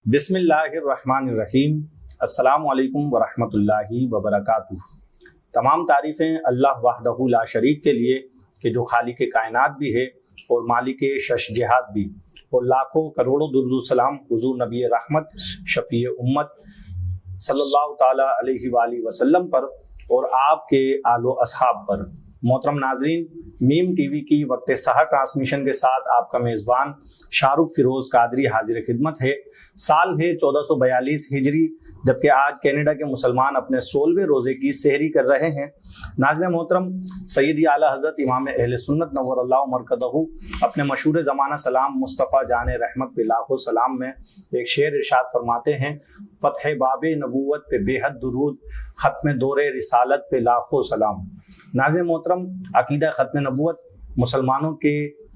بسم اللہ الرحمن الرحیم۔ السلام علیکم ورحمۃ اللہ وبرکاتہ۔ تمام تعریفیں اللہ وحدہ لا شریک کے لیے کہ جو خالق کائنات بھی ہے اور مالک شش جہات بھی، اور لاکھوں کروڑوں درود و سلام حضور نبی رحمت شفیع امت صلی اللہ تعالی علیہ وآلہ وسلم پر اور آپ کے آل و اصحاب پر۔ محترم ناظرین، میم ٹی وی کی وقت سحر ٹرانسمیشن کے ساتھ آپ کا میزبان شاہ رخ فیروز قادری حاضر خدمت ہے۔ سال ہے 1442 ہجری، جبکہ آج کینیڈا کے مسلمان اپنے 16ویں روزے کی سحری کر رہے ہیں۔ ناظرین محترم، سیدی اعلیٰ حضرت امام اہل سنت نور اللہ مرکزہ اپنے مشہور زمانہ سلام مصطفیٰ جان رحمت پہ لاکھوں سلام میں ایک شعر ارشاد فرماتے ہیں: فتح باب نبوت پہ بے حد درود، ختم دور رسالت پہ لاکھوں سلام۔ ناظرین محترم، عقیدہ ختم نبوت مسلمانوں کے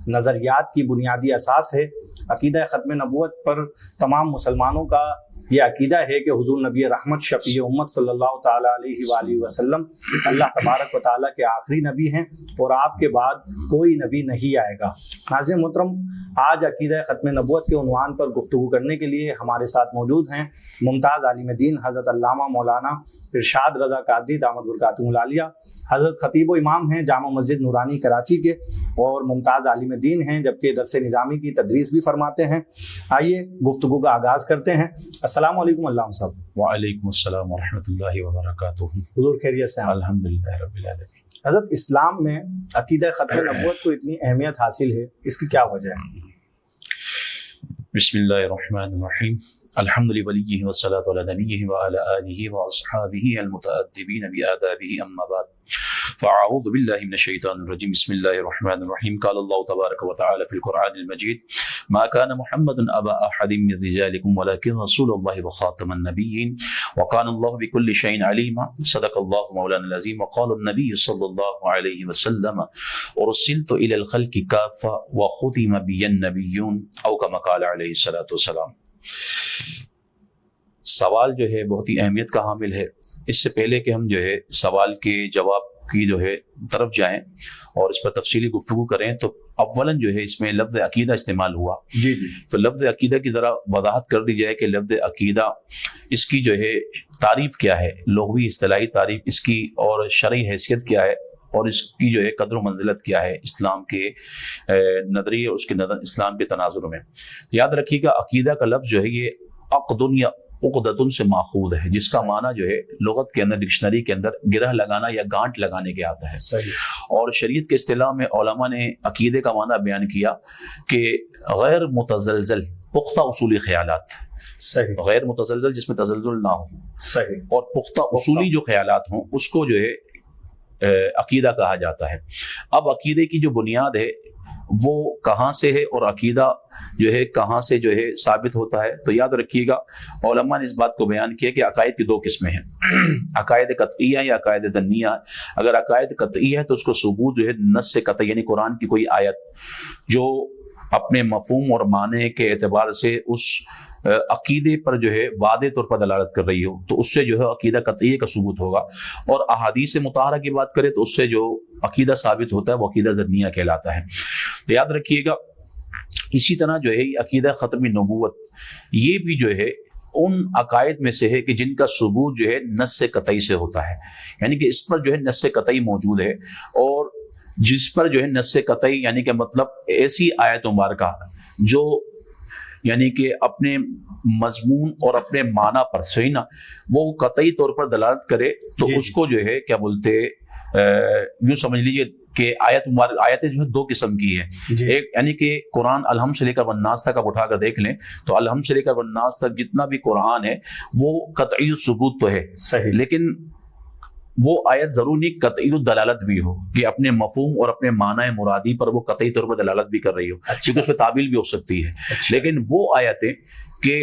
نظریات کی بنیادی اساس ہے۔ عقیدہ ختم نبوت پر تمام مسلمانوں کا یہ عقیدہ ہے کہ حضور نبی رحمت شفیع امت صلی اللہ تعالیٰ علیہ وآلہ وسلم اللہ تبارک و تعالیٰ کے آخری نبی ہیں اور آپ کے بعد کوئی نبی نہیں آئے گا۔ ناظرین محترم، آج عقیدہ ختم نبوت کے عنوان پر گفتگو کرنے کے لیے ہمارے ساتھ موجود ہیں ممتاز عالم دین حضرت علامہ مولانا ارشاد رضا قادری دامت برکاتہ العالیہ۔ حضرت خطیب و امام ہیں جامع مسجد نورانی کراچی کے اور ممتاز عالم دین ہیں، جبکہ درس نظامی کی تدریس بھی فرماتے ہیں۔ آئیے گفتگو کا آغاز کرتے ہیں۔ السلام علیکم علامہ صاحب۔ وعلیکم السلام ورحمۃ اللہ وبرکاتہ۔ حضور خیریت سے ہیں؟ الحمدللہ رب العالمین۔ حضرت، اسلام میں عقیدہ ختم نبوت کو اتنی اہمیت حاصل ہے، اس کی کیا وجہ ہے؟ بسم اللہ الرحمن الرحیم۔ الحمد لولیہ والصلاۃ علی نبیہ وعلی آلہ واصحابہ المتأدبین بآدابہ، اما بعد فاعوذ باللہ من الشیطان الرجیم۔ بسم اللہ الرحمن الرحیم۔ قال اللہ تبارک وتعالی فی القرآن المجید: ما كان محمد ابا احد من رجالکم ولکن رسول اللہ وخاتم النبیین وکان اللہ بکل شیء علیما۔ صدق اللہ مولانا العظیم۔ وقال النبی صلی اللہ علیہ وسلم: ارسلت الی الخلق کافہ وختم بی النبیون، او کما قال علیہ الصلوۃ والسلام۔ سوال جو ہے بہت ہی اہمیت کا حامل ہے۔ اس سے پہلے کہ ہم جو ہے سوال کے جواب کی جو ہے طرف جائیں اور اس پر تفصیلی گفتگو کریں، تو اولاً جو ہے اس میں لفظ عقیدہ استعمال ہوا۔ جی۔ تو لفظ عقیدہ کی ذرا وضاحت کر دی جائے کہ لفظ عقیدہ اس کی جو ہے تعریف کیا ہے، لغوی اصطلاحی تعریف اس کی، اور شرعی حیثیت کیا ہے، اور اس کی جو ہے قدر و منزلت کیا ہے اسلام کے نظریے اور اس کے اسلام کے تناظر میں۔ یاد رکھیے گا، عقیدہ کا لفظ جو ہے یہ عقد یا عقدۃ سے ماخوذ ہے، جس کا معنی جو ہے لغت کے اندر، ڈکشنری کے اندر گرہ لگانا یا گانٹ لگانے کے آتا ہے۔ صحیح۔ اور شریعت کے اصطلاح میں علماء نے عقیدے کا معنی بیان کیا کہ غیر متزلزل پختہ اصولی خیالات۔ صحیح۔ غیر متزلزل جس میں تزلزل نہ ہو، صحیح، اور پختہ اصولی جو خیالات ہوں اس کو جو ہے عقیدہ کہا جاتا ہے۔ اب عقیدے کی جو بنیاد ہے وہ کہاں سے ہے اور عقیدہ جو ہے کہاں سے جو ہے ثابت ہوتا ہے، تو یاد رکھیے گا علماء نے اس بات کو بیان کیا کہ عقائد کی دو قسمیں ہیں، عقائد قطعیہ یا عقائد ظنیہ۔ اگر عقائد قطعی ہے تو اس کو ثبوت جو ہے نص قطعی، یعنی قرآن کی کوئی آیت جو اپنے مفہوم اور معنی کے اعتبار سے اس عقیدے پر جو ہے واضح طور پر دلالت کر رہی ہو، تو اس سے جو ہے عقیدہ قطعیہ کا ثبوت ہوگا۔ اور احادیث مطہرہ کی بات کریں تو اس سے جو عقیدہ ثابت ہوتا ہے وہ عقیدہ ظنیہ کہلاتا ہے۔ تو یاد رکھیے گا، اسی طرح جو ہے عقیدہ ختم نبوت یہ بھی جو ہے ان عقائد میں سے ہے کہ جن کا ثبوت جو ہے نص قطعی سے ہوتا ہے، یعنی کہ اس پر جو ہے نص قطعی موجود ہے، اور جس پر جو ہے نص قطعی یعنی کہ مطلب ایسی آیت مبارکہ جو یعنی کہ اپنے مضمون اور اپنے معنی پر صحیح نا وہ قطعی طور پر دلالت کرے، تو اس کو جو ہے کیا بولتے، یوں سمجھ لیجئے کہ آیتیں جو ہے دو قسم کی ہیں۔ ایک یعنی کہ قرآن الحمد سے لے کر والناس تک آپ اٹھا کر دیکھ لیں تو الحمد سے لے کر والناس تک جتنا بھی قرآن ہے وہ قطعی ثبوت تو ہے، صحیح، لیکن وہ آیت ضرور نہیں قطعی دلالت بھی ہو کہ اپنے مفہوم اور اپنے معنی مرادی پر وہ قطعی طور پر دلالت بھی کر رہی ہو، کیونکہ اس پہ تعبیل بھی ہو سکتی ہے۔ لیکن وہ آیتیں کہ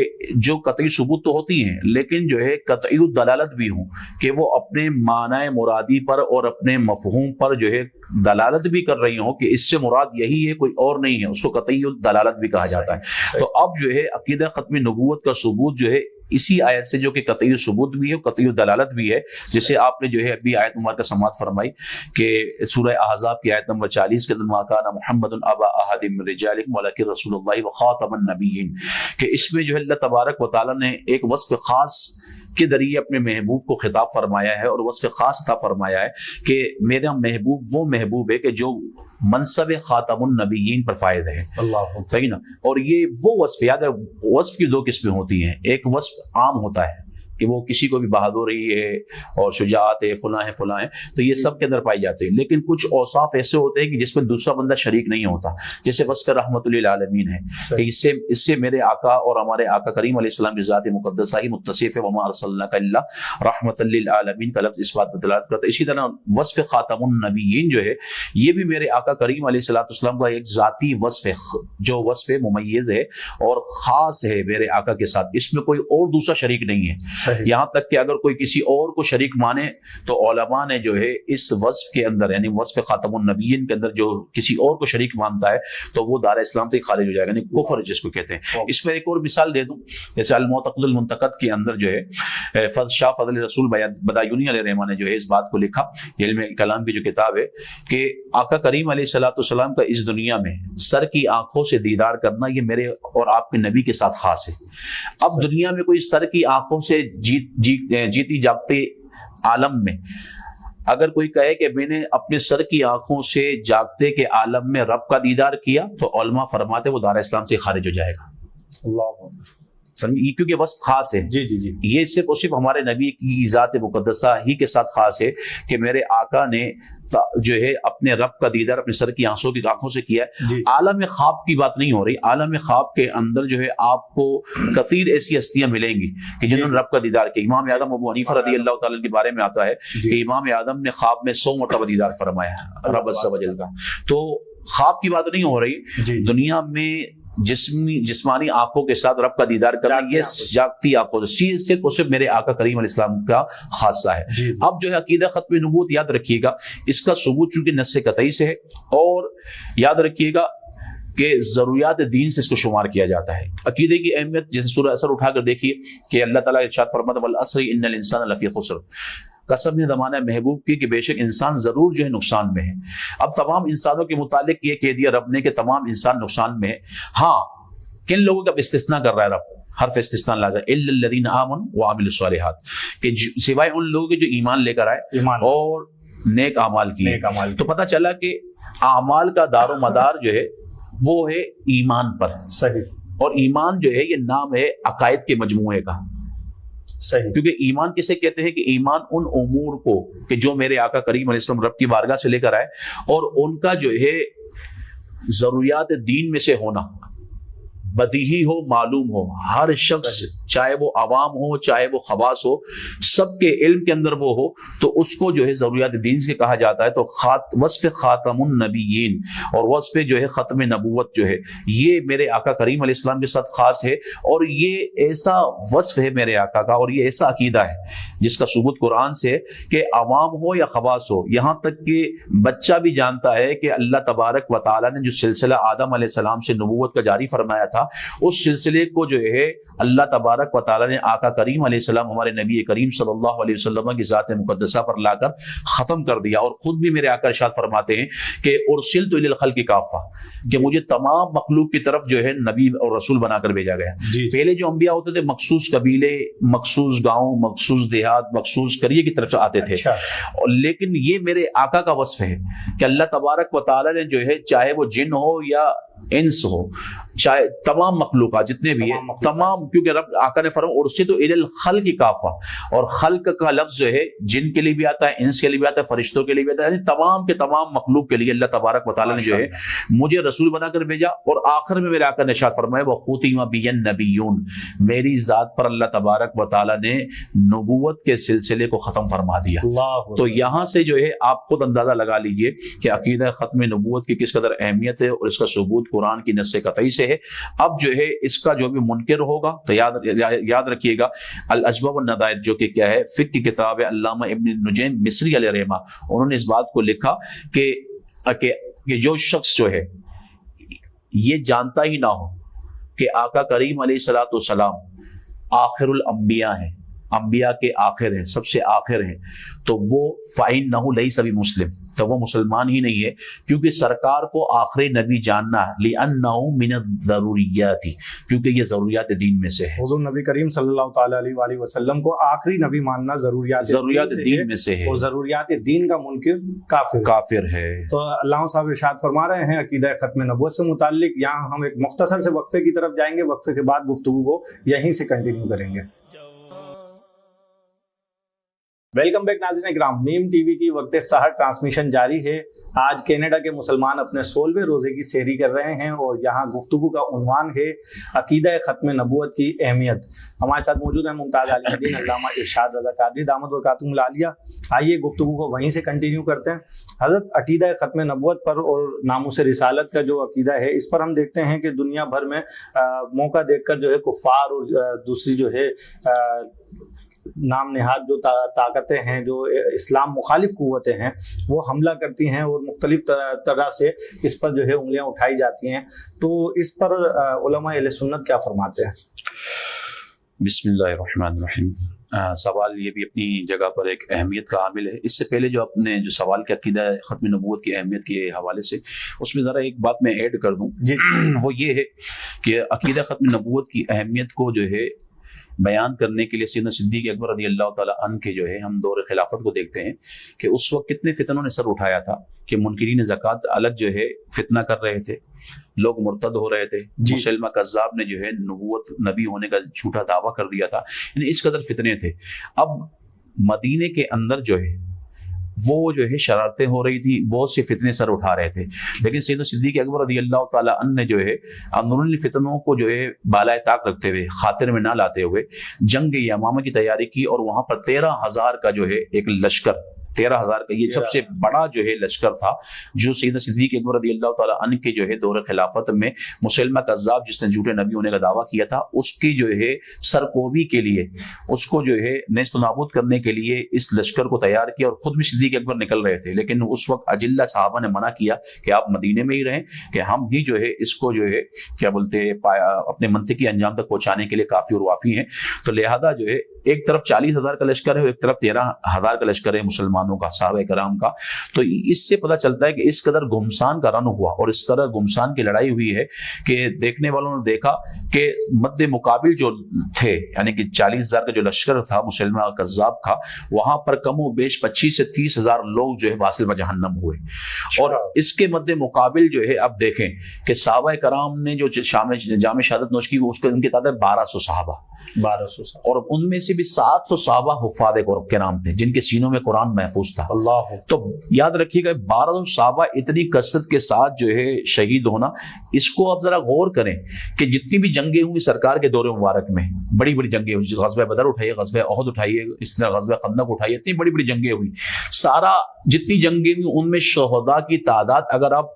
جو قطعی ثبوت تو ہوتی ہیں لیکن جو ہے قطعی دلالت بھی ہوں کہ وہ اپنے معنی مرادی پر اور اپنے مفہوم پر جو ہے دلالت بھی کر رہی ہوں کہ اس سے مراد یہی ہے کوئی اور نہیں ہے، اس کو قطعی دلالت بھی کہا جاتا ہے۔ تو اب جو ہے عقیدہ ختم نبوت کا ثبوت جو ہے اسی آیت سے جو کہ قطعی ثبوت بھی ہے، قطعی دلالت بھی ہے، جسے آپ نے جو ہے ابھی آیت مبارکہ سماعت فرمائی کہ سورہ احزاب کی آیت نمبر 40 کے اندر ما کان محمد ابا احد من رجالکم ولکن رسول اللہ وخاتم النبیین، کہ اس میں جو ہے اللہ تبارک و تعالیٰ نے ایک وصف خاص کے ذریعے اپنے محبوب کو خطاب فرمایا ہے اور وصف خاص عطا فرمایا ہے کہ میرا محبوب وہ محبوب ہے کہ جو منصب خاتم النبیین پر فائد ہے. اللہ صحیح نا. اور یہ وہ وصف، یاد ہے وصف کی دو قسمیں ہوتی ہیں، ایک وصف عام ہوتا ہے کہ وہ کسی کو بھی بہادری ہے اور شجاعت ہے، فلاں ہے فلاں ہے، تو یہ سب کے اندر پائی جاتے ہیں. لیکن کچھ اوصاف ایسے ہوتے ہیں کہ جس میں دوسرا بندہ شریک نہیں ہوتا، جیسے وصف رحمت للعالمین ہے کہ اس سے میرے آقا اور ہمارے آقا کریم علیہ السلام کی ذات مقدسہ ہی متصف ہے، وما ارسلناک الا رحمت للعالمین کا لفظ اس بات پر دلالت کرتا ہے. اسی طرح وصف خاتم النبیین جو ہے یہ بھی میرے آقا کریم علیہ السلام کا ایک ذاتی وصف ہے، جو وصف ممیز ہے اور خاص ہے میرے آقا کے ساتھ، اس میں کوئی اور دوسرا شریک نہیں ہے. یہاں تک کہ اگر کوئی کسی اور کو شریک مانے تو علماء نے جو ہے اس وصف کے اندر یعنی وصف خاتم النبیین کے اندر جو کسی اور کو شریک مانتا ہے تو وہ دار اسلام سے خارج ہو جائے گا، یعنی کفر جس کو کہتے ہیں. اس میں ایک اور مثال دے دوں، جیسے المعتقد المنتقد کے اندر جو ہے شاہ فضل رسول بدایونی علیہ الرحمہ نے جو ہے اس بات کو لکھا، علم کلام کی جو کتاب ہے، کہ آقا کریم علیہ السلام کا اس دنیا میں سر کی آنکھوں سے دیدار کرنا یہ میرے اور آپ کے نبی کے ساتھ خاص ہے. اب دنیا میں کوئی سر کی آنکھوں سے جیتی جاگتے عالم میں اگر کوئی کہے کہ میں نے اپنے سر کی آنکھوں سے جاگتے کے عالم میں رب کا دیدار کیا تو علماء فرماتے وہ دار اسلام سے خارج ہو جائے گا. اللہ کیونکہ وصف خاص ہے. جی جی جی یہ صرف اور صرف ہمارے نبی کی ذات مقدسہ ہی کے ساتھ خاص ہے کہ میرے آقا نے جو ہے اپنے رب کا دیدار اپنے سر کی آنکھوں سے کیا ہے. جی. عالم خواب کی بات نہیں ہو رہی، عالم خواب کے اندر جو ہے آپ کو کثیر ایسی ہستیاں ملیں گی کہ جنہوں نے رب کا دیدار کیا. امام اعظم ابو حنیفہ رضی اللہ تعالیٰ کے بارے میں آتا ہے کہ امام اعظم نے خواب میں 100 مرتبہ دیدار فرمایا رب عز و جل کا. تو خواب کی بات نہیں ہو رہی، دنیا میں جسمانی آنکھوں کے ساتھ رب کا دیدار کرنا یہ جاگتی آنکھوں سے صرف اور صرف میرے آقا کریم علیہ السلام کا خاصہ ہے. اب جو ہے عقیدہ ختم نبوت یاد رکھیے گا، اس کا ثبوت چونکہ نص قطعی سے ہے، اور یاد رکھیے گا کہ ضروریات دین سے اس کو شمار کیا جاتا ہے. عقیدے کی اہمیت جیسے سورہ اثر اٹھا کر دیکھیے کہ اللہ تعالیٰ ارشاد فرماتا ہے والعصر ان الانسان لفی خسر، قسم ہے زمانہ محبوب کی کہ بے شک انسان ضرور جو ہے نقصان میں ہے. اب تمام انسانوں کے متعلق یہ کہہ دیا رب نے کہ تمام انسان نقصان میں ہے. ہاں کن لوگوں کا استثناء کر رہا ہے رب، حرف استثناء لگا الا الذین آمنوا وعملوا الصالحات، کہ سوائے ان لوگوں کے جو ایمان لے کر آئے اور نیک اعمال کیے. تو پتہ چلا کہ اعمال کا دار و مدار جو ہے وہ ہے ایمان پر. صحیح. اور ایمان جو ہے یہ نام ہے عقائد کے مجموعے کا. صحیح. کیونکہ ایمان کسے کہتے ہیں کہ ایمان ان امور کو کہ جو میرے آقا کریم علیہ السلام رب کی بارگاہ سے لے کر آئے اور ان کا جو ہے ضروریات دین میں سے ہونا بدیہی ہو معلوم ہو، ہر شخص چاہے وہ عوام ہو چاہے وہ خواص ہو سب کے علم کے اندر وہ ہو تو اس کو جو ہے ضروریات دین سے کہا جاتا ہے. تو وصف خاتم النبیین اور وصف جو ہے ختم نبوت جو ہے یہ میرے آقا کریم علیہ السلام کے ساتھ خاص ہے، اور یہ ایسا وصف ہے میرے آقا کا اور یہ ایسا عقیدہ ہے جس کا ثبوت قرآن سے ہے کہ عوام ہو یا خواص ہو، یہاں تک کہ بچہ بھی جانتا ہے کہ اللہ تبارک و تعالیٰ نے جو سلسلہ آدم علیہ السلام سے نبوت کا جاری فرمایا تھا اس سلسلے کو جو ہے اللہ تبارک و تعالیٰ نے آقا کریم علیہ السلام ہمارے نبی کریم صلی اللہ علیہ وسلم کی ذات مقدسہ پر لا کر ختم کر دیا. اور خود بھی میرے آقا ارشاد فرماتے ہیں کہ ارسلت الی الخلق کافہ، کہ مجھے تمام مخلوق کی طرف جو ہے نبی اور رسول بنا کر بھیجا گیا. پہلے جو انبیاء ہوتے تھے مخصوص قبیلے، مخصوص گاؤں، مخصوص دیہات، مخصوص قریے کی طرف سے آتے تھے. لیکن یہ میرے آقا کا وصف ہے کہ اللہ تبارک و تعالیٰ نے جو ہے چاہے وہ جن ہو یا انس ہو چاہے تمام مخلوقات جتنے بھی ہیں تمام، کیونکہ رب آقا نے فرمایا ارسلت الی الخلق کافہ، اور خلق کا لفظ جو ہے جن کے لیے بھی آتا ہے، انس کے لیے بھی آتا ہے، فرشتوں کے لیے بھی آتا ہے، یعنی تمام کے تمام مخلوق کے لیے اللہ تبارک و تعالیٰ نے جو ہے مجھے رسول بنا کر بھیجا. اور آخر میں میرے آقا نے ارشاد فرمایا وختم بی النبیون، میری ذات پر اللہ تبارک و تعالیٰ نے نبوت کے سلسلے کو ختم فرما دیا. تو یہاں سے جو ہے آپ خود اندازہ لگا لیجئے کہ عقیدہ ختم نبوت کی کس قدر اہمیت ہے اور اس کا ثبوت قرآن کی نص قطعی سے ہے. اب جو ہے اس کا جو بھی منکر ہوگا تو یاد رکھیے گا العجبہ والندائر جو کہ کیا ہے فقہ کی کتاب ہے، علامہ ابن نجیم مصری علیہ رحمہ انہوں نے اس بات کو لکھا کہ جو شخص جو ہے یہ جانتا ہی نہ ہو کہ آقا کریم علیہ الصلوۃ والسلام آخر الانبیاء ہیں، انبیاء کے آخر ہے، سب سے آخر ہے، تو وہ فإنہ لیس بمسلم، تو وہ مسلمان ہی نہیں ہے، کیونکہ سرکار کو آخری نبی جاننا لأنہ من الضروریات، کیونکہ یہ ضروریات دین میں سے ہے۔ حضور نبی کریم صلی اللہ تعالی علیہ وآلہ وسلم کو آخری نبی ماننا ضروریات دین میں سے ہے، اور ضروریات دین کا منکر کافر ہے۔ تو علامہ صاحب ارشاد فرما رہے ہیں عقیدہ ختم نبوت سے متعلق، یہاں ہم ایک مختصر سے وقفے کی طرف جائیں گے، وقفے کے بعد گفتگو کو یہیں سے کنٹینیو کریں گے۔ ویلکم بیک ناظرین اکرام، میم ٹی وی کی وقت سحر ٹرانسمیشن جاری ہے۔ آج کینیڈا کے مسلمان اپنے 16ویں روزے کی سحری کر رہے ہیں اور یہاں گفتگو کا عنوان ہے عقیدہ ختم نبوت کی اہمیت۔ ہمارے ساتھ موجود ہیں ممتاز عالم دین علامہ ارشاد رضا قادری دامت برکاتہم العالیہ۔ آئیے گفتگو کو وہیں سے کنٹینیو کرتے ہیں۔ حضرت، عقیدہ ختم نبوت پر اور ناموس رسالت کا جو عقیدہ ہے، اس پر ہم دیکھتے ہیں کہ دنیا بھر میں موقع دیکھ کر جو ہے کفار اور دوسری جو ہے نام نہاد جو طاقتیں ہیں، جو اسلام مخالف قوتیں ہیں، وہ حملہ کرتی ہیں اور مختلف طرح سے اس پر جو ہے انگلیاں اٹھائی جاتی ہیں۔ تو اس پر علماء اہل سنت کیا فرماتے ہیں؟ بسم اللہ الرحمن الرحیم۔ سوال یہ بھی اپنی جگہ پر ایک اہمیت کا حامل ہے۔ اس سے پہلے جو اپنے جو سوال کے عقیدہ ختم نبوت کی اہمیت کے حوالے سے، اس میں ذرا ایک بات میں ایڈ کر دوں، وہ یہ ہے کہ عقیدہ ختم نبوت کی اہمیت کو جو ہے بیان کرنے کے لیے سیدنا صدیق اکبر رضی اللہ تعالیٰ عنہ کے جو ہے ہم دور خلافت کو دیکھتے ہیں کہ اس وقت کتنے فتنوں نے سر اٹھایا تھا، کہ منکرین زکوٰۃ الگ جو ہے فتنہ کر رہے تھے، لوگ مرتد ہو رہے تھے، مسلمہ کذاب نے جو ہے نبوت نبی ہونے کا جھوٹا دعویٰ کر دیا تھا، یعنی اس قدر فتنے تھے۔ اب مدینے کے اندر جو ہے وہ جو ہے شرارتیں ہو رہی تھی، بہت سے فتنے سر اٹھا رہے تھے، لیکن سیدنا صدیق اکبر رضی اللہ تعالیٰ عنہ نے جو ہے اندرونی فتنوں کو جو ہے بالائے طاق رکھتے ہوئے، خاطر میں نہ لاتے ہوئے جنگ یمامہ کی تیاری کی، اور وہاں پر 13,000 کا جو ہے ایک لشکر، 13,000 کا یہ سب سے بڑا جو ہے لشکر تھا، جو سیدنا صدیق اکبر رضی اللہ تعالیٰ عنہ کے جو ہے دور خلافت میں مسلمہ کذاب جس نے جھوٹے نبی ہونے کا دعویٰ کیا تھا، اس کی جو ہے سرکوبی کے لیے، اس کو جو ہے نیست و نابود کرنے کے لیے اس لشکر کو تیار کیا، اور خود بھی صدیق اکبر نکل رہے تھے، لیکن اس وقت اجلہ صحابہ نے منع کیا کہ آپ مدینے میں ہی رہیں، کہ ہم ہی جو ہے اس کو جو ہے کیا بولتے اپنے منطقی انجام تک پہنچانے کے لیے کافی اور وافی ہیں۔ تو لہذا جو ہے ایک طرف 40,000 کا لشکر ہے اور ایک طرف 13,000 کا لشکر ہے مسلمانوں کا، صحابہ کرام کا۔ تو اس سے پتہ چلتا ہے کہ اس قدر گھمسان کا رن ہوا اور اس طرح گھمسان کی لڑائی ہوئی ہے کہ دیکھنے والوں نے دیکھا کہ مد مقابل جو تھے، یعنی کہ 40,000 کا جو لشکر تھا مسلمہ کذاب کا، وہاں پر کم و بیش 25 سے 30,000 لوگ جو ہے واصل بجہنم ہوئے۔ اور اس کے مد مقابل جو ہے اب دیکھیں کہ صحابہ کرام نے جو جام شہادت نوش کی، اس کے ان کی تعداد 1200 صحابہ، اور ان میں سے بھی 700 صحابہ حفاظ کرام تھے جن کے سینوں میں قرآن محفوظ تھا۔ اللہ، تو یاد رکھیے گا 1200 صحابہ اتنی کثرت کے ساتھ جو ہے شہید ہونا، اس کو آپ ذرا غور کریں کہ جتنی بھی جنگیں ہوئی سرکار کے دور مبارک میں، بڑی بڑی جنگیں ہوئی، غزوہ بدر اٹھائیے، غزوہ احد اٹھائیے، اس طرح غزوہ خندق اٹھائیے، اتنی بڑی بڑی جنگیں ہوئی، سارا جتنی جنگیں ہوئی ان میں شہداء کی تعداد اگر آپ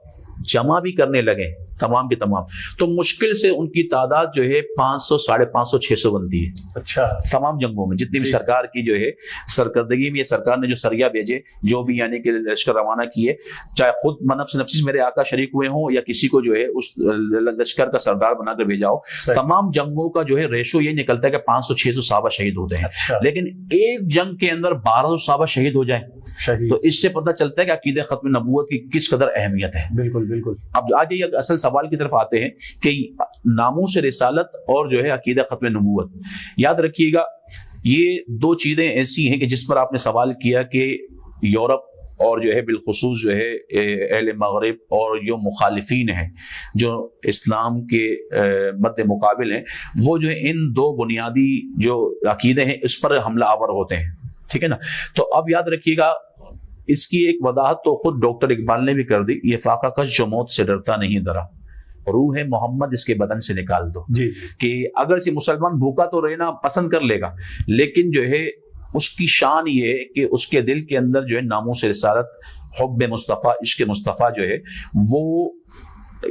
جمع بھی کرنے لگے تمام کے تمام، تو مشکل سے ان کی تعداد جو ہے 500، 550، 600 بنتی ہے۔ اچھا، تمام جنگوں میں جتنی بھی سرکار کی جو ہے سرکردگی میں، سرکار نے جو سریہ بھیجے، جو بھی یعنی کہ لشکر روانہ کیے، چاہے خود نفس نفسی میرے آقا شریک ہوئے ہوں یا کسی کو جو ہے اس لشکر کا سردار بنا کر بھیجا ہو، تمام جنگوں کا جو ہے ریشو یہ نکلتا ہے کہ 500، 600 صحابہ شہید ہوتے ہیں، لیکن ایک جنگ کے اندر 1200 صحابہ شہید ہو جائیں، تو اس سے پتہ چلتا ہے کہ عقیدہ ختم نبوت کی کس قدر اہمیت ہے۔ بالکل بالکل۔ اب آج یہ اصل سوال کی طرف آتے ہیں کہ ناموس رسالت اور جو ہے عقیدہ ختم نبوت، یاد رکھیے گا یہ دو چیزیں ایسی ہیں کہ جس پر آپ نے سوال کیا کہ یورپ اور جو ہے بالخصوص جو ہے اہل مغرب اور جو مخالفین ہیں جو اسلام کے مد مقابل ہیں، وہ جو ہے ان دو بنیادی جو عقیدے ہیں اس پر حملہ آور ہوتے ہیں، ٹھیک ہے نا۔ تو اب یاد رکھیے گا اس کی ایک وضاحت تو خود ڈاکٹر اقبال نے بھی کر دی، یہ فاقہ کش جو موت سے ڈرتا نہیں ڈرا، روح محمد اس کے بدن سے نکال دو، جی، کہ اگر سے مسلمان بھوکا تو رہنا پسند کر لے گا، لیکن جو ہے اس کی شان یہ ہے کہ اس کے دل کے اندر جو ہے ناموس رسالت، حب مصطفیٰ، عشق مصطفیٰ جو ہے وہ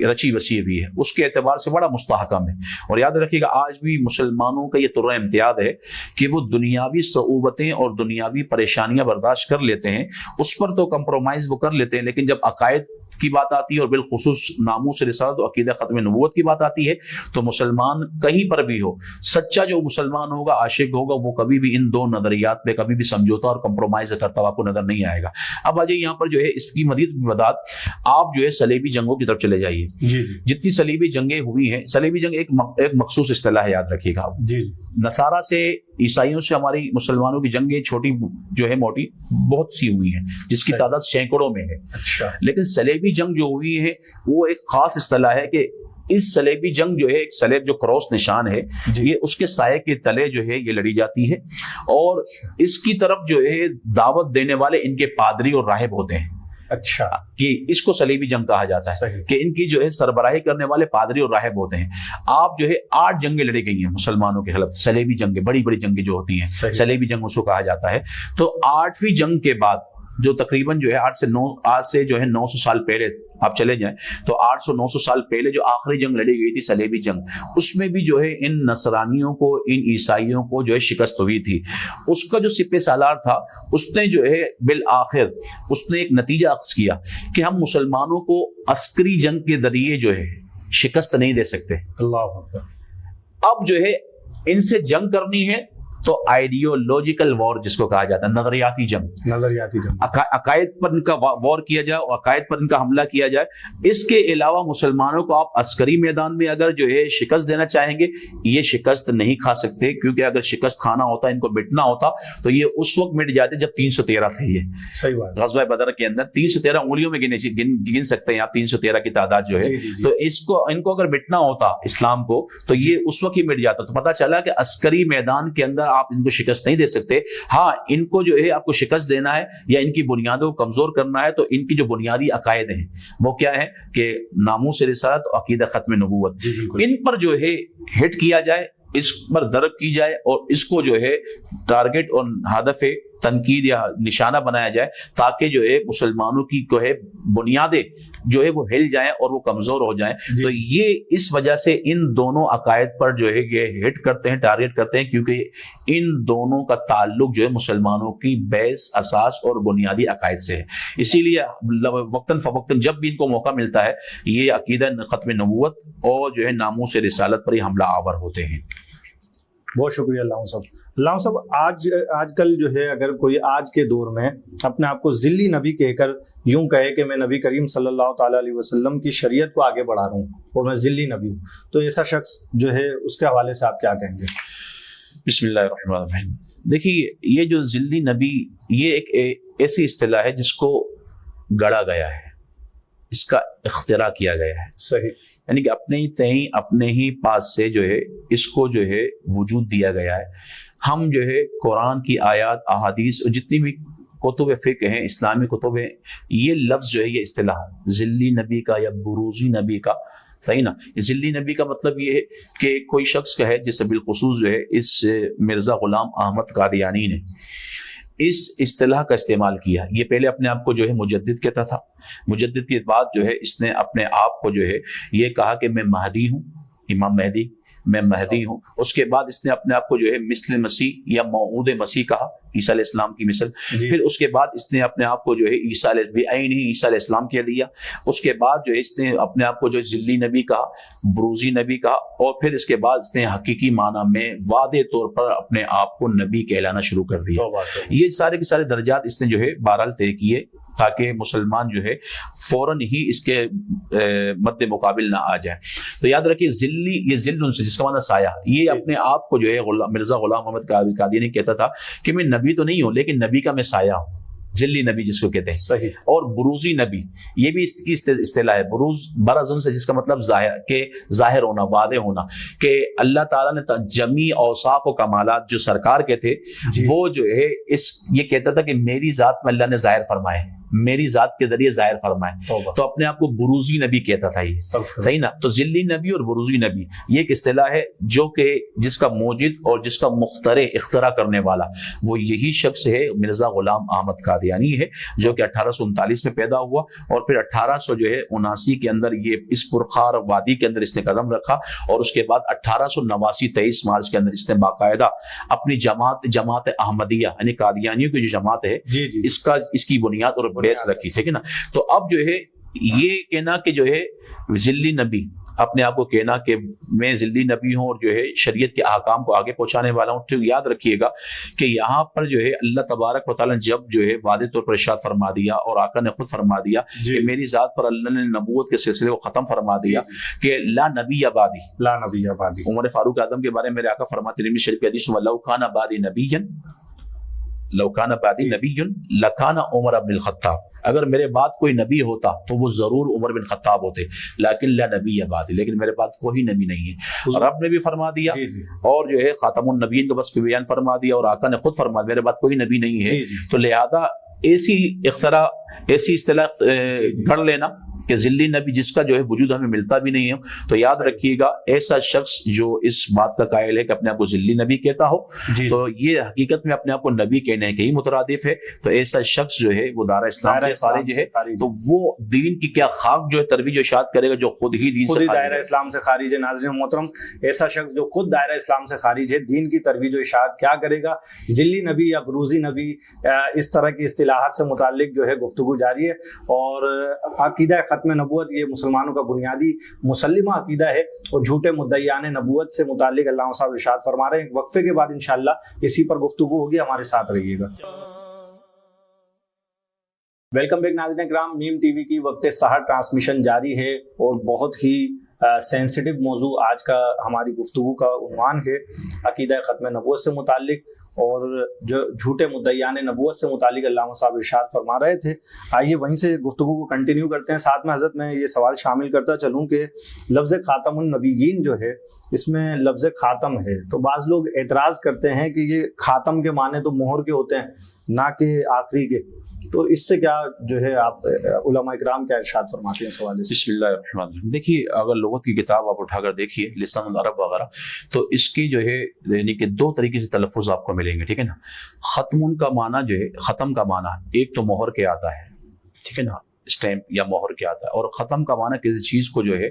رچی بسی ہوئی ہے، اس کے اعتبار سے بڑا مستحکم ہے. اور یاد رکھیے گا آج بھی مسلمانوں کا یہ طرح امتیاز ہے کہ وہ دنیاوی صعوبتیں اور دنیاوی پریشانیاں برداشت کر لیتے ہیں، اس پر تو کمپرومائز وہ کر لیتے ہیں، لیکن جب عقائد کی بات آتی ہے اور بالخصوص ناموس رسالت و عقیدہ ختم نبوت کی بات آتی ہے تو مسلمان کہیں پر بھی ہو، سچا جو مسلمان ہوگا، عاشق ہوگا، وہ کبھی بھی ان دو نظریات پہ کبھی بھی سمجھوتا اور کمپرومائز کرتا ہوا آپ کو نظر نہیں آئے گا. اب آجائے یہاں پر جو ہے اس کی مزید وضاحت، آپ جو ہے صلیبی جنگوں کی طرف چلے جائیے. جتنی صلیبی جنگیں ہوئی ہیں، صلیبی جنگ ایک مخصوص اصطلاح ہے، یاد رکھیے گا. نصارہ سے عیسائیوں سے ہماری مسلمانوں کی جنگیں چھوٹی جو ہے موٹی بہت سی ہوئی ہیں، جس کی تعداد سینکڑوں میں ہے. لیکن صلیبی جنگ جو ہوئی ہے وہ ایک خاص اصطلاح ہے کہ اس صلیبی جنگ جو ہے، ایک صلیب جو کراس نشان ہے، یہ اس کے سائے کے تلے جو ہے یہ لڑی جاتی ہے، اور اس کی طرف جو ہے دعوت دینے والے ان کے پادری اور راہب ہوتے ہیں. اچھا، کہ اس کو صلیبی جنگ کہا جاتا ہے کہ ان کی جو ہے سربراہی کرنے والے پادری اور راہب ہوتے ہیں. آپ جو ہے 8 جنگیں لڑی گئی ہیں مسلمانوں کے خلاف، صلیبی جنگیں، بڑی بڑی جنگیں جو ہوتی ہیں صلیبی جنگ اس کو کہا جاتا ہے. تو 8ویں جنگ کے بعد جو تقریباً جو ہے آج سے جو ہے 900 سال پہلے آپ چلے جائیں تو 800-900 سال پہلے جو آخری جنگ لڑی گئی تھی صلیبی جنگ، اس میں بھی جو ہے ان نصرانیوں کو، ان عیسائیوں کو جو ہے شکست ہوئی تھی. اس کا جو سپہ سالار تھا اس نے جو ہے بالآخر اس نے ایک نتیجہ اخذ کیا کہ ہم مسلمانوں کو عسکری جنگ کے ذریعے جو ہے شکست نہیں دے سکتے. اللہ اکبر. اب جو ہے ان سے جنگ کرنی ہے تو آئیڈیولوجیکل وار جس کو کہا جاتا ہے، نظریاتی جنگ، عقائد پر ان کا وار کیا جائے اور عقائد پر ان کا حملہ کیا جائے. اس کے علاوہ مسلمانوں کو آپ عسکری میدان میں اگر جو ہے شکست دینا چاہیں گے، یہ شکست نہیں کھا سکتے، کیونکہ اگر شکست کھانا ہوتا، ان کو مٹنا ہوتا تو یہ اس وقت مٹ جاتے جب 313 تھے. یہ صحیح بات، غزوہ بدر کے اندر 313 انگلیوں میں گن سکتے ہیں آپ 313 کی تعداد جو ہے. تو ان کو اگر مٹنا ہوتا اسلام کو تو یہ اس وقت ہی مٹ جاتا. تو پتہ چلا کہ عسکری میدان کے اندر آپ ان کو شکست نہیں دے سکتے. ہاں، ان کو جو ہے آپ کو شکست دینا ہے یا ان کی بنیادوں کو کمزور کرنا ہے تو ان کی جو بنیادی عقائد ہیں وہ کیا ہے کہ ناموس رسالت اور عقیدہ ختم نبوت، ان پر جو ہے ہٹ کیا جائے، اس پر ضرب کی جائے اور اس کو جو ہے ٹارگٹ اور ہدف تنقید یا نشانہ بنایا جائے، تاکہ جو ہے مسلمانوں کی جو ہے بنیادیں جو ہے وہ ہل جائیں اور وہ کمزور ہو جائیں. تو یہ اس وجہ سے ان دونوں عقائد پر جو ہے یہ ہٹ کرتے ہیں، ٹارگٹ کرتے ہیں، کیونکہ ان دونوں کا تعلق جو ہے مسلمانوں کی بیس، اساس اور بنیادی عقائد سے ہے. اسی لیے وقتاً فوقتاً جب بھی ان کو موقع ملتا ہے یہ عقیدہ ختم نبوت اور جو ہے ناموس رسالت پر ہی حملہ آور ہوتے ہیں. بہت شکریہ علامہ صاحب. علامہ صاحب آج کل جو ہے اگر کوئی آج کے دور میں اپنے آپ کو ذلی نبی کہہ کر یوں کہے کہ میں نبی کریم صلی اللہ تعالیٰ علیہ وسلم کی شریعت کو آگے بڑھا رہا ہوں اور میں ذلی نبی ہوں، تو ایسا شخص جو ہے اس کے حوالے سے آپ کیا کہیں گے؟ بسم اللہ الرحمن الرحیم. دیکھیے یہ جو ذلی نبی یہ ایک ایسی اصطلاح ہے جس کو گڑا گیا ہے، اس کا اختراع کیا گیا ہے. صحیح، یعنی کہ اپنے ہی تئیں اپنے ہی پاس سے جو ہے اس کو جو ہے وجود دیا گیا ہے. ہم جو ہے قرآن کی آیات، احادیث اور جتنی بھی کتب فقہ ہیں، اسلامی کتب ہیں، یہ لفظ جو ہے یہ اصطلاح ذلی نبی کا یا بروزی نبی کا، صحیح نا، ذلی نبی کا مطلب یہ ہے کہ کوئی شخص کا ہے، جسے بالخصوص جو ہے اس مرزا غلام احمد قادیانی نے اس اصطلاح کا استعمال کیا. یہ پہلے اپنے آپ کو جو ہے مجدد کہتا تھا، مجدد کے بعد جو ہے اس نے اپنے آپ کو جو ہے یہ کہا کہ میں مہدی ہوں، امام مہدی، میں مہدی ہوں. اس کے بعد اس نے اپنے آپ کو جو ہے مثل مسیح یا موعود مسیح کہا، عیسیٰ علیہ السلام کی مثل. پھر اس کے بعد اس نے اپنے آپ کو جو ہے عیسیٰ علیہ السلام کہہ دیا. اس کے بعد جو ہے اس نے اپنے آپ کو جو ذلی نبی کہا، بروزی نبی کہا، اور پھر اس کے بعد اس نے حقیقی معنی میں واضح طور پر اپنے آپ کو نبی کہلانا شروع کر دیا. یہ سارے کے سارے درجات اس نے جو ہے بہرحال طے کیے تاکہ مسلمان جو ہے فوراً ہی اس کے مد مقابل نہ آ جائے. تو یاد رکھیے ذلی، یہ ذل سے جس کا معنی سایہ، یہ اپنے آپ کو جو ہے مرزا غلام محمد قادیانی کہتا تھا کہ میں نبی تو نہیں ہوں لیکن نبی کا میں سایہ ہوں، ذلی نبی جس کو کہتے ہیں. صحیح. اور بروزی نبی یہ بھی اس کی اصطلاح ہے. بروز برزن سے جس کا مطلب ظاہر ہونا، واضح ہونا، کہ اللہ تعالیٰ نے جمی اوصاف و کمالات جو سرکار کے تھے وہ جو ہے یہ کہتا تھا کہ میری ذات میں اللہ نے ظاہر فرمائے. میری ذات کے ذریعے ظاہر فرمائے، تو اپنے آپ کو بروزی نبی کہتا تھا یہ، صحیح نا؟ تو ذلی نبی اور بروزی نبی یہ ایک اصطلاح ہے جو کہ جس کا موجد اور جس کا اختراع کرنے والا وہ یہی شخص ہے، مرزا غلام احمد قادیانی ہے، جو کہ 1839 میں پیدا ہوا اور پھر 1879 کے اندر یہ اس پرخار وادی کے اندر اس نے قدم رکھا، اور اس کے بعد 1889 23 مارچ کے اندر اس نے باقاعدہ اپنی جماعت احمدیہ یعنی قادیانیوں کی جو جماعت ہے اس کی بنیاد اور بیس رکھی، ٹھیک ہے نا؟ تو اب جو ہے یہ کہنا کہ جو ہے ذلی نبی، اپنے آپ کو کہنا کہ میں ذلی نبی ہوں اور جو ہے شریعت کے احکام کو آگے پہنچانے والا ہوں، تو یاد رکھیے گا کہ یہاں پر جو ہے اللہ تبارک و تعالیٰ نے جب جو ہے واضح طور پر ارشاد فرما دیا اور آقا نے خود فرما دیا کہ میری ذات پر اللہ نے نبوت کے سلسلے کو ختم فرما دیا کہ لا نبی آبادی، لا نبی آبادی۔ عمر فاروق اعظم کے بارے میں میرے آقا فرماتے ہیں شریف حدیث میں، لو کان بعدی نبی لو کان بعدی نبی لکان عمر بن الخطاب، اگر میرے بعد کوئی نبی ہوتا تو وہ ضرور عمر بن خطاب ہوتے، لیکن لا نبی بعد، لیکن میرے پاس کوئی نبی نہیں ہے۔ رب نے بھی فرما دیا اور جو ہے خاتم النبیین کو بس فی بیان فرما دیا، اور آقا نے خود فرما میرے بعد کوئی نبی نہیں ہے، تو لہذا ایسی اصطلاح گھڑ لینا کہ ذلی نبی جس کا جو ہے وجود ہمیں ملتا بھی نہیں ہے، تو یاد رکھیے گا ایسا شخص جو اس بات کا قائل ہے کہ اپنے آپ کو ذلی نبی کہتا ہو تو یہ حقیقت میں اپنے آپ کو نبی کہنے کے ہی مترادف ہے، تو ایسا شخص جو ہے وہ دائرہ اسلام سے خارج ہے، تو وہ دین کی کیا خاک جو ہے ترویج و اشاعت کرے گا جو خود ہی دین سے دائرہ اسلام سے خارج ہے۔ ناظرین محترم، ایسا شخص جو خود دائرہ اسلام سے خارج ہے دین کی ترویج و اشاعت کیا کرے گا؟ ذلی نبی یا بروزی نبی، اس طرح کی اصطلاحات سے متعلق جو ہے گفتگو جاری ہے، اور عقیدہ ختم نبوت یہ مسلمانوں کا بنیادی مسلمہ عقیدہ ہے، اور جھوٹے مدعیان نبوت سے متعلق علامہ صاحب ارشاد فرما رہے ہیں۔ وقفے کے بعد انشاءاللہ اسی پر گفتگو ہوگی، ہمارے ساتھ رہیے گا۔ ویلکم بیک ناظرین کرام، میم ٹی وی کی وقت سحر ٹرانسمیشن جاری ہے، اور بہت ہی سینسٹیو موضوع آج کا ہماری گفتگو کا عنوان ہے عقیدہ ختم نبوت سے متعلق، اور جو جھوٹے مدعیان نبوت سے متعلق علامہ صاحب ارشاد فرما رہے تھے۔ آئیے وہیں سے گفتگو کو کنٹینیو کرتے ہیں۔ ساتھ میں حضرت میں یہ سوال شامل کرتا چلوں کہ لفظ خاتم النبیین جو ہے اس میں لفظ خاتم ہے، تو بعض لوگ اعتراض کرتے ہیں کہ یہ خاتم کے معنی تو مہر کے ہوتے ہیں نہ کہ آخری کے، تو اس سے کیا جو ہے آپ علماء اکرام کیا ارشاد فرماتے ہیں سوال سے؟ بسم اللہ الرحمن الرحیم۔ دیکھیے اگر لغت کی کتاب آپ اٹھا کر دیکھیے لسان العرب وغیرہ، تو اس کی جو ہے یعنی کہ دو طریقے سے تلفظ آپ کو ملیں گے، ٹھیک ہے نا؟ ختم کا معنی جو ہے، ختم کا معنی ایک تو مہر کے آتا ہے، ٹھیک ہے نا، اسٹیمپ یا مہر کے آتا ہے، اور ختم کا معنی کسی چیز کو جو ہے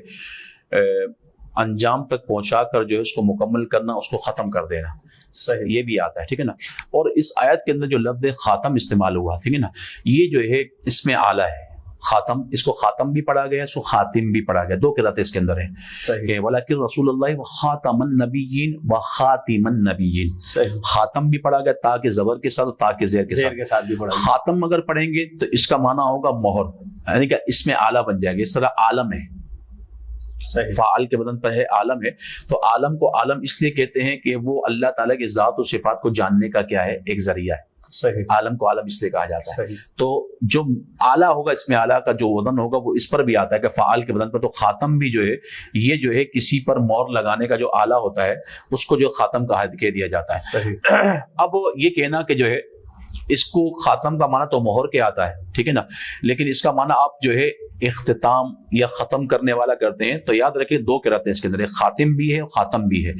انجام تک پہنچا کر جو ہے اس کو مکمل کرنا، اس کو ختم کر دینا، صحیح، یہ بھی آتا ہے، ٹھیک ہے نا؟ اور اس آیت کے اندر جو لفظ خاتم استعمال ہوا، ٹھیک ہے نا، یہ جو ہے اس میں اعلیٰ ہے، خاتم، اس کو خاتم بھی پڑھا گیا، اس کو خاتم بھی پڑھا گیا، دو قرأتیں اس کے اندر ہیں، صحیح، ولیکن رسول اللہ وخاتم النبیین وخاتم النبیین، صحیح، خاتم بھی پڑھا گیا تا کے زبر کے ساتھ، تا کے زیر کے ساتھ بھی پڑھا گیا۔ خاتم اگر پڑھیں گے تو اس کا معنی ہوگا مہر، یعنی کہ اس میں اعلیٰ بن جائے گا، اس طرح عالم ہے، فعال کے بدن پر ہے، عالم ہے، تو عالم کو عالم اس لیے کہتے ہیں کہ وہ اللہ تعالیٰ کے ذات و صفات کو جاننے کا کیا ہے، ایک ذریعہ ہے، صحیح، عالم کو عالم اس لیے کہا جاتا ہے، تو جو اعلیٰ ہوگا اس میں اعلیٰ کا جو وزن ہوگا وہ اس پر بھی آتا ہے کہ فعال کے بدن پر، تو خاتم بھی جو ہے یہ جو ہے کسی پر مہر لگانے کا جو آلہ ہوتا ہے اس کو جو خاتم کہہ دیا جاتا ہے، صحیح۔ اب یہ کہنا کہ جو ہے اس کو خاتم کا معنی تو مہر کے آتا ہے، ٹھیک ہے نا، لیکن اس کا معنی آپ جو ہے اختتام یا ختم کرنے والا کرتے ہیں، تو یاد رکھیے دو قرأتیں اس کے اندر، خاتم بھی ہے خاتم بھی ہے۔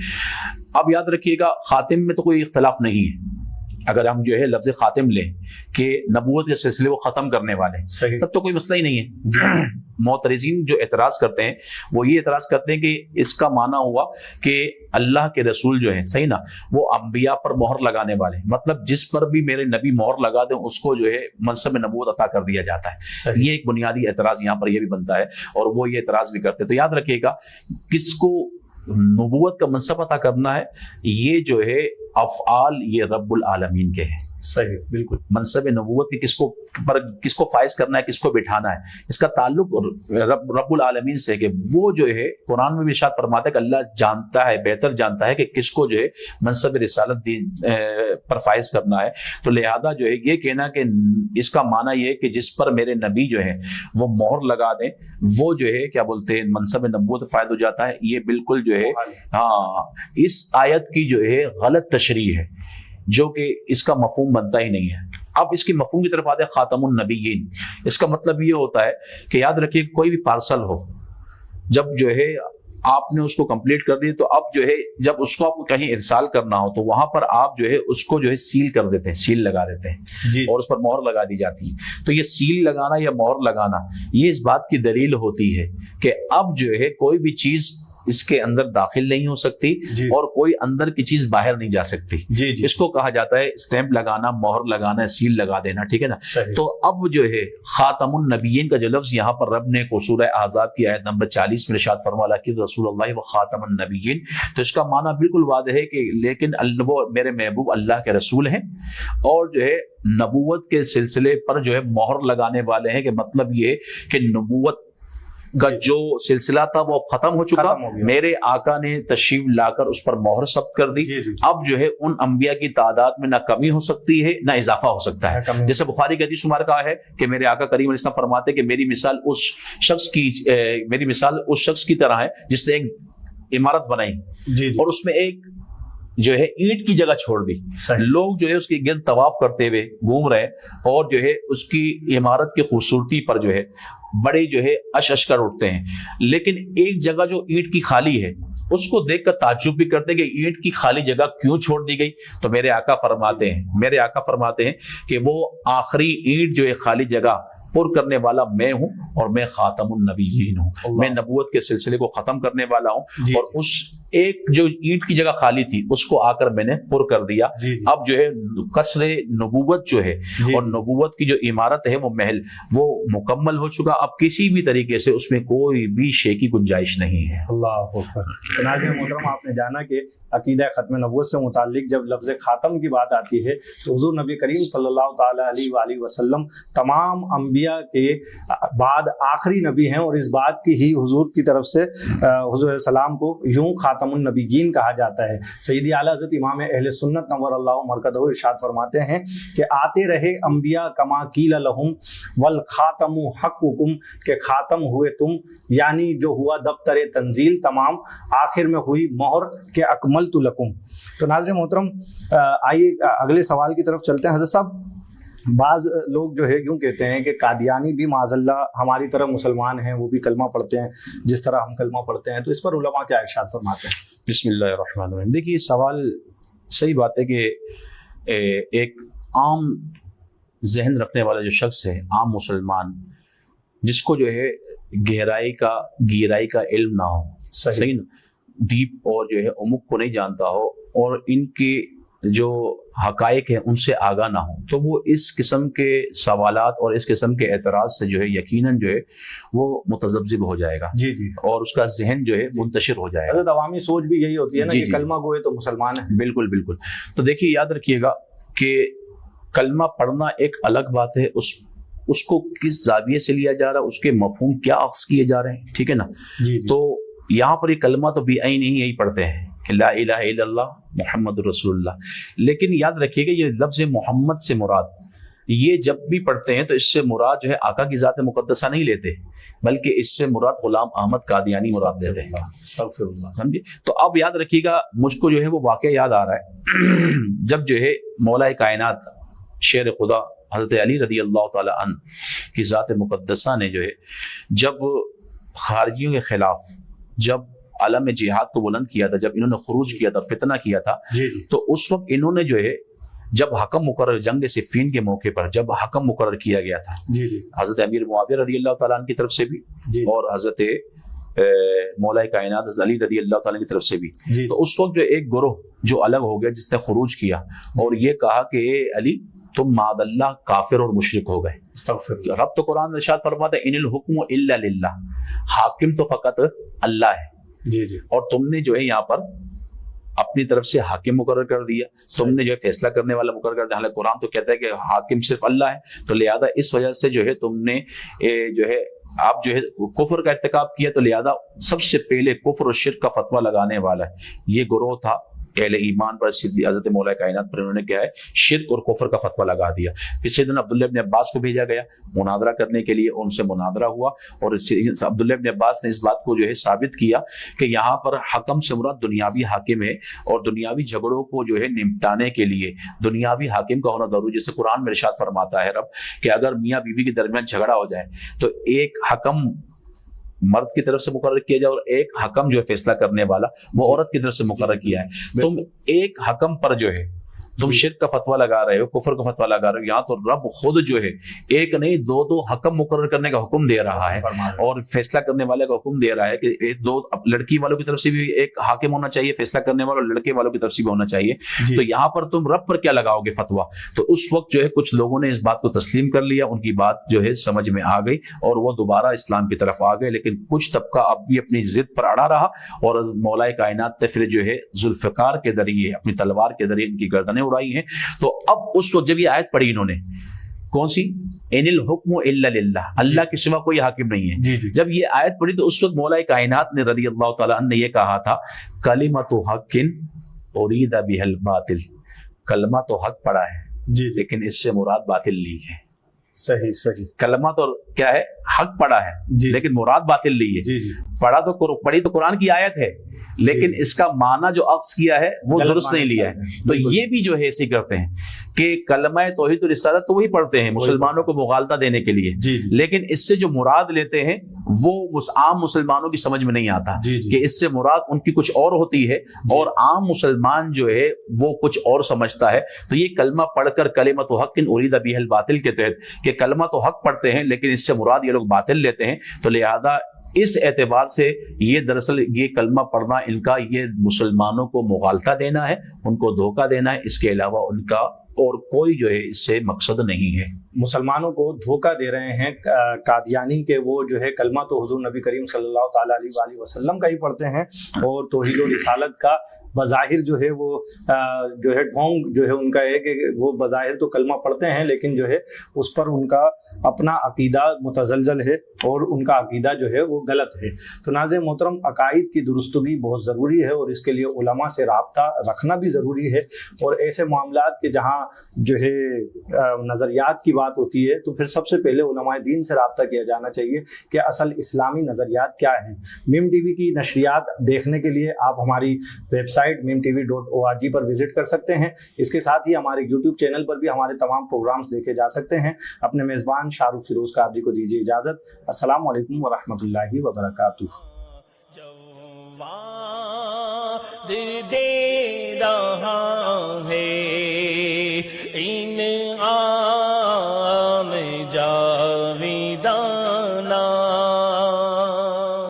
اب یاد رکھیے گا خاتم میں تو کوئی اختلاف نہیں ہے، اگر ہم جو ہے لفظ خاتم لیں کہ نبوت کے سلسلے کو ختم کرنے والے، تب تو کوئی مسئلہ ہی نہیں ہے۔ معترضین جو اعتراض کرتے ہیں وہ یہ اعتراض کرتے ہیں کہ اس کا معنی ہوا کہ اللہ کے رسول جو ہیں، صحیح نا، وہ انبیاء پر مہر لگانے والے، مطلب جس پر بھی میرے نبی مہر لگا دیں اس کو جو ہے منصب نبوت عطا کر دیا جاتا ہے۔ یہ ایک بنیادی اعتراض یہاں پر یہ بھی بنتا ہے، اور وہ یہ اعتراض بھی کرتے ہیں۔ تو یاد رکھیے گا کس کو نبوت کا منصب عطا کرنا ہے، یہ جو ہے افعال یہ رب العالمین کے ہیں، صحیح، بالکل، منصب نبوت کی کس کو فائز کرنا ہے، کس کو بٹھانا ہے، اس کا تعلق رب العالمین سے ہے کہ وہ جو ہے قرآن میں بھی ارشاد فرماتا ہے کہ اللہ جانتا ہے، بہتر جانتا ہے کہ کس کو جو ہے منصب رسالت پر فائز کرنا ہے، تو لہذا جو ہے یہ کہنا کہ اس کا معنی یہ ہے کہ جس پر میرے نبی جو ہے وہ مہر لگا دیں وہ جو ہے کیا بولتے ہیں منصب نبوت فائز ہو جاتا ہے، یہ بالکل جو ہے ہاں اس آیت کی جو ہے غلط تشریح ہے، جو کہ اس کا مفہوم بنتا ہی نہیں ہے۔ اب اس کی مفہوم کی طرف آتے ہیں خاتم النبیین. اس کا مطلب یہ ہوتا ہے کہ یاد رکھیے کوئی بھی پارسل ہو، جب جو ہے آپ نے اس کو کمپلیٹ کر دی تو اب جو ہے جب اس کو آپ کو کہیں ارسال کرنا ہو تو وہاں پر آپ جو ہے اس کو جو ہے سیل کر دیتے ہیں، سیل لگا دیتے ہیں اور اس پر مہر لگا دی جاتی ہے. تو یہ سیل لگانا یا مہر لگانا یہ اس بات کی دلیل ہوتی ہے کہ اب جو ہے کوئی بھی چیز اس کے اندر داخل نہیں ہو سکتی اور کوئی اندر کی چیز باہر نہیں جا سکتی. اس کو کہا جاتا ہے اسٹیمپ لگانا، مہر لگانا، سیل لگا دینا. ٹھیک ہے نا. تو اب جو ہے خاتم النبیین کا جو لفظ یہاں پر رب نے سورہ احزاب کی آیت نمبر 40 میں ارشاد فرمایا کہ رسول اللہ و خاتم النبیین، تو اس کا معنی بالکل واضح ہے کہ لیکن وہ میرے محبوب اللہ کے رسول ہیں اور جو ہے نبوت کے سلسلے پر جو ہے مہر لگانے والے ہیں. کہ مطلب یہ کہ نبوت کا جو سلسلہ تھا وہ ختم ہو چکا، میرے آقا نے تشریف لا کر اس پر مہر ثبت کر دی. اب جو ہے ان انبیاء کی تعداد میں نہ کمی ہو سکتی ہے نہ اضافہ ہو سکتا ہے. جیسے بخاری کی حدیث شمار کہا ہے کہ میرے آقا کریم علیہ السلام فرماتے کہ میری مثال اس شخص کی طرح ہے جس نے ایک عمارت بنائی اور اس میں ایک جو ہے اینٹ کی جگہ چھوڑ دی. لوگ جو ہے اس کے گرد طواف کرتے ہوئے گھوم رہے اور جو ہے اس کی عمارت کی خوبصورتی پر جو ہے بڑے جو ہے اش کر اٹھتے ہیں، لیکن ایک جگہ جو اینٹ کی خالی ہے اس کو دیکھ کر تعجب بھی کرتے ہیں کہ اینٹ کی خالی جگہ کیوں چھوڑ دی گئی. تو میرے آقا فرماتے ہیں کہ وہ آخری اینٹ جو ہے خالی جگہ پر کرنے والا میں ہوں اور میں خاتم النبیین ہوں. میں نبوت کے سلسلے کو ختم کرنے والا ہوں اور اس ایک جو اینٹ کی جگہ خالی تھی اس کو آ کر میں نے پر کر دیا. اب جو ہے قصر نبوت جو ہے اور نبوت کی جو عمارت ہے وہ محل وہ مکمل ہو چکا. اب کسی بھی طریقے سے اس میں کوئی بھی شے کی گنجائش نہیں ہے. اللہ اکبر. ناظرین محترم، آپ نے جانا کہ عقیدہ ختم نبوت سے متعلق جب لفظ خاتم کی بات آتی ہے تو حضور نبی کریم صلی اللہ تعالی علیہ وآلہ وسلم تمام انبیاء کے بعد آخری نبی ہیں، اور اس بات کی ہی حضور کی طرف سے حضور علیہ السلام کو یوں خاتم النبیین کہا جاتا ہے. سیدی اعلیٰ حضرت امام اہل سنت نور اللہ مرکزہ ارشاد فرماتے ہیں کہ آتے رہے انبیاء کما قیل لہم والخاتم حقکم، کہ خاتم ہوئے تم، یعنی جو ہوا دفتر تنزیل تمام، آخر میں ہوئی مہر کہ اکملت لکم. تو ناظرین محترم آئیے اگلے سوال کی طرف چلتے ہیں. حضرت صاحب، بعض لوگ جو ہے یوں کہتے ہیں کہ قادیانی بھی معاذ اللہ ہماری طرح مسلمان ہیں، وہ بھی کلمہ پڑھتے ہیں جس طرح ہم کلمہ پڑھتے ہیں، تو اس پر علماء کیا ارشاد فرماتے ہیں؟ بسم اللہ الرحمن الرحیم. دیکھیے سوال صحیح بات ہے کہ ایک عام ذہن رکھنے والا جو شخص ہے، عام مسلمان، جس کو جو ہے گہرائی کا علم نہ ہو، صحیح نا، ڈیپ اور جو ہے عمق کو نہیں جانتا ہو اور ان کی جو حقائق ہیں ان سے آگاہ نہ ہو، تو وہ اس قسم کے سوالات اور اس قسم کے اعتراض سے جو ہے یقیناً جو ہے وہ متذبذب ہو جائے گا اور اس کا ذہن جو ہے منتشر ہو جائے گا. عوامی سوچ بھی یہی ہوتی ہے نا کہ کلمہ گوئے تو مسلمان ہے. بالکل بالکل. تو دیکھیے یاد رکھیے گا کہ کلمہ پڑھنا ایک الگ بات ہے، اس کو کس زاویے سے لیا جا رہا ہے، اس کے مفہوم کیا اخذ کیے جا رہے ہیں. ٹھیک ہے نا. تو یہاں پر یہ کلمہ تو بھی عین ہی یہی پڑھتے ہیں لا الہ الا اللہ محمد رسول اللہ، لیکن یاد رکھیے گا یہ لفظ محمد سے مراد یہ جب بھی پڑھتے ہیں تو اس سے مراد جو ہے آقا کی ذات مقدسہ نہیں لیتے، بلکہ اس سے مراد غلام احمد قادیانی مراد لیتے ہیں. سمجھے. تو اب یاد رکھیے گا مجھ کو جو ہے وہ واقعہ یاد آ رہا ہے جب جو ہے مولا کائنات شیر خدا حضرت علی رضی اللہ تعالی عنہ کی ذات مقدسہ نے جو ہے جب خارجیوں کے خلاف جب عالم جہاد کو بلند کیا تھا، جب انہوں نے خروج کیا تھا، فتنہ کیا تھا، تو اس وقت انہوں نے جو ہے جب حکم مقرر جنگ صفین کے موقع پر جب حکم مقرر کیا گیا تھا حضرت امیر معاویہ رضی اللہ تعالیٰ عنہ کی طرف سے بھی اور حضرت مولا کائنات حضرت علی رضی اللہ تعالیٰ کی طرف سے بھی، تو اس وقت جو ایک گروہ جو الگ ہو گیا جس نے خروج کیا اور یہ کہا کہ اے علی تم معاذ اللہ کافر اور مشرک ہو گئے. رب تو قرآن میں ارشاد فرماتا ہے ان الحکم الا للہ، حاکم تو فقط اللہ ہے. اور تم نے جو ہے یہاں پر اپنی طرف سے حاکم مقرر کر دیا، تم نے جو ہے فیصلہ کرنے والا مقرر کر دیا. حالانکہ قرآن تو کہتا ہے کہ حاکم صرف اللہ ہے، تو لہذا اس وجہ سے جو ہے تم نے جو ہے آپ جو ہے کفر کا ارتکاب کیا، تو لہذا سب سے پہلے کفر و شرک کا فتویٰ لگانے والا ہے یہ گروہ تھا. اہل ایمان پر حضرت مولا کائنات پر انہوں نے کیا ہے شرک اور کفر کا فتویٰ لگا دیا. پھر سیدنا عبداللہ ابن عباس کو بھیجا گیا مناظرہ کرنے کے لیے, ان سے مناظرہ ہوا اور عبداللہ ابن عباس نے اس بات کو جو ہے ثابت کیا کہ یہاں پر حکم سے مراد دنیاوی حاکم ہے, اور دنیاوی جھگڑوں کو جو ہے نمٹانے کے لیے دنیاوی حاکم کا ہونا ضروری. جیسے قرآن میں ارشاد فرماتا ہے رب کہ اگر میاں بیوی کے درمیان جھگڑا ہو جائے تو ایک حکم مرد کی طرف سے مقرر کیا جائے اور ایک حکم جو ہے فیصلہ کرنے والا وہ عورت کی طرف سے مقرر کیا ہے. تم ایک حکم پر جو ہے تم شرک کا فتویٰ لگا رہے ہو, کفر کا فتویٰ لگا رہے ہو. یہاں تو رب خود جو ہے ایک نہیں دو حکم مقرر کرنے کا حکم دے رہا ہے اور فیصلہ کرنے والے کا حکم دے رہا ہے کہ دو لڑکی والوں کی طرف سے بھی ایک حاکم ہونا چاہیے, فیصلہ کرنے والا, اور لڑکے والوں کی طرف سے بھی ہونا چاہیے. تو یہاں پر تم رب پر کیا لگاؤ گے فتویٰ؟ تو اس وقت جو ہے کچھ لوگوں نے اس بات کو تسلیم کر لیا, ان کی بات جو ہے سمجھ میں آ گئی اور وہ دوبارہ اسلام کی طرف آ گئے. لیکن کچھ طبقہ اب بھی اپنی ضد پر اڑا رہا اور مولا کائنات نے پھر جو ہے ذوالفقار کے ذریعے اپنی تلوار کے ذریعے ان کی گردنیں اڑائی ہیں. تو اب اس وقت جب یہ آیت پڑھی انہوں نے, کون سی, ان الحکم الا للہ, اللہ کے سوا کوئی حاکم نہیں ہے, جب یہ آیت پڑھی تو اس وقت مولا کائنات نے رضی اللہ تعالی عنہ نے یہ کہا تھا کلمۃ حق ارید بها الباطل, کلمہ تو حق پڑا ہے لیکن اس سے مراد باطل لی ہے. صحیح. کلمہ تو کیا ہے, حق پڑا ہے لیکن مراد باطل لی ہے. پڑھی تو قرآن کی آیت ہے لیکن اس کا معنی جو اخذ کیا ہے وہ درست نہیں لیا ہے. تو یہ بھی جو ہے ایسے کرتے ہیں کہ کلمہ توحید و رسالت تو وہی پڑھتے ہیں مسلمانوں کو مغالطہ دینے کے لیے, لیکن اس سے جو مراد لیتے ہیں وہ عام مسلمانوں کی سمجھ میں نہیں آتا کہ اس سے مراد ان کی کچھ اور ہوتی ہے اور عام مسلمان جو ہے وہ کچھ اور سمجھتا ہے. تو یہ کلمہ پڑھ کر کلمۃ حق ارید بها الباطل کے تحت کہ کلمہ تو حق پڑھتے ہیں لیکن اس سے مراد یہ لوگ باطل لیتے ہیں. تو لہذا اس اعتبار سے یہ دراصل یہ کلمہ پڑھنا ان کا یہ مسلمانوں کو مغالطہ دینا ہے, ان کو دھوکہ دینا ہے, اس کے علاوہ ان کا اور کوئی جو ہے اس سے مقصد نہیں ہے. مسلمانوں کو دھوکہ دے رہے ہیں قادیانی کے, وہ جو ہے کلمہ تو حضور نبی کریم صلی اللہ تعالیٰ علیہ وآلہ وسلم کا ہی پڑھتے ہیں اور توحید و رسالت کا بظاہر جو ہے وہ جو ہے ڈھونگ جو ہے ان کا ہے کہ وہ بظاہر تو کلمہ پڑھتے ہیں لیکن جو ہے اس پر ان کا اپنا عقیدہ متزلزل ہے اور ان کا عقیدہ جو ہے وہ غلط ہے. تو ناظرین محترم, عقائد کی درستگی بہت ضروری ہے اور اس کے لیے علماء سے رابطہ رکھنا بھی ضروری ہے. اور ایسے معاملات کے جہاں جو ہے نظریات کی بات ہوتی ہے تو پھر سب سے پہلے علماء دین سے رابطہ کیا جانا چاہیے کہ اصل اسلامی نظریات کیا ہیں. میم ٹی وی کی نشریات دیکھنے کے لیے آپ ہماری ویب سائٹ mimtv.org پر وزٹ کر سکتے ہیں. اس کے ساتھ ہی ہمارے یوٹیوب چینل پر بھی ہمارے تمام پروگرامز دیکھے جا سکتے ہیں. اپنے میزبان شاہ رخ فیروز قادری کو دیجیے اجازت. السلام علیکم ورحمۃ اللہ وبرکاتہ.